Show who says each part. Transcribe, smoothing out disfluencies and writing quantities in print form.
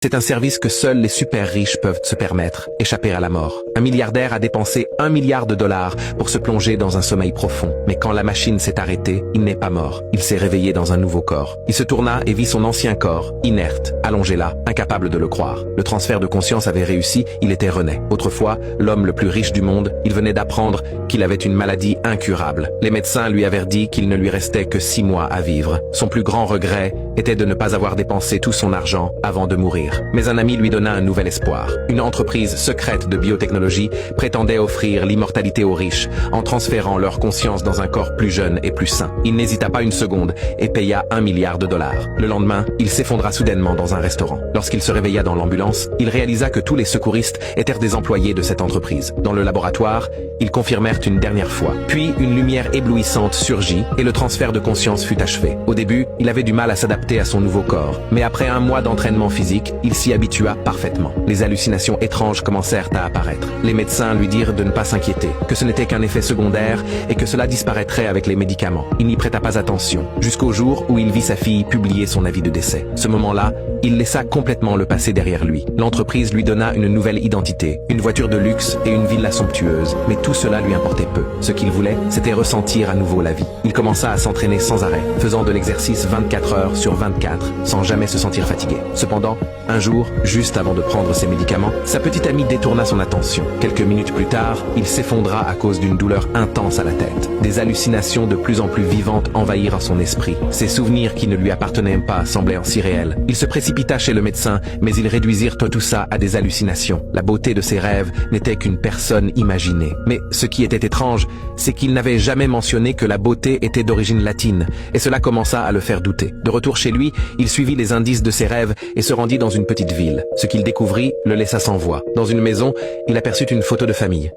Speaker 1: C'est un service que seuls les super riches peuvent se permettre, échapper à la mort. Un milliardaire a dépensé 1 milliard de dollars pour se plonger dans un sommeil profond. Mais quand la machine s'est arrêtée, il n'est pas mort. Il s'est réveillé dans un nouveau corps. Il se tourna et vit son ancien corps, inerte, allongé là, incapable de le croire. Le transfert de conscience avait réussi, il était René. Autrefois, l'homme le plus riche du monde, il venait d'apprendre qu'il avait une maladie incurable. Les médecins lui avaient dit qu'il ne lui restait que 6 mois à vivre. Son plus grand regret était de ne pas avoir dépensé tout son argent avant de mourir. Mais un ami lui donna un nouvel espoir. Une entreprise secrète de biotechnologie prétendait offrir l'immortalité aux riches en transférant leur conscience dans un corps plus jeune et plus sain. Il n'hésita pas une seconde et paya 1 milliard de dollars. Le lendemain, il s'effondra soudainement dans un restaurant. Lorsqu'il se réveilla dans l'ambulance, il réalisa que tous les secouristes étaient des employés de cette entreprise. Dans le laboratoire, ils confirmèrent une dernière fois. Puis, une lumière éblouissante surgit et le transfert de conscience fut achevé. Au début, il avait du mal à s'adapter à son nouveau corps. Mais après un mois d'entraînement physique, il s'y habitua parfaitement. Les hallucinations étranges commencèrent à apparaître. Les médecins lui dirent de ne pas s'inquiéter, que ce n'était qu'un effet secondaire et que cela disparaîtrait avec les médicaments. Il n'y prêta pas attention, jusqu'au jour où il vit sa fille publier son avis de décès. Ce moment-là, il laissa complètement le passé derrière lui. L'entreprise lui donna une nouvelle identité, une voiture de luxe et une villa somptueuse. Mais tout cela lui importait peu. Ce qu'il voulait, c'était ressentir à nouveau la vie. Il commença à s'entraîner sans arrêt, faisant de l'exercice 24 heures sur 24, sans jamais se sentir fatigué. Cependant, un jour, juste avant de prendre ses médicaments, sa petite amie détourna son attention. Quelques minutes plus tard, il s'effondra à cause d'une douleur intense à la tête. Des hallucinations de plus en plus vivantes envahirent son esprit. Ses souvenirs qui ne lui appartenaient pas semblaient si réels. Il se précipita chez le médecin, mais ils réduisirent tout ça à des hallucinations. La beauté de ses rêves n'était qu'une personne imaginée. Mais ce qui était étrange, c'est qu'il n'avait jamais mentionné que la beauté était d'origine latine, et cela commença à le faire douter. De retour chez lui, il suivit les indices de ses rêves et se rendit dans une petite ville. Ce qu'il découvrit le laissa sans voix. Dans une maison, il aperçut une photo de famille.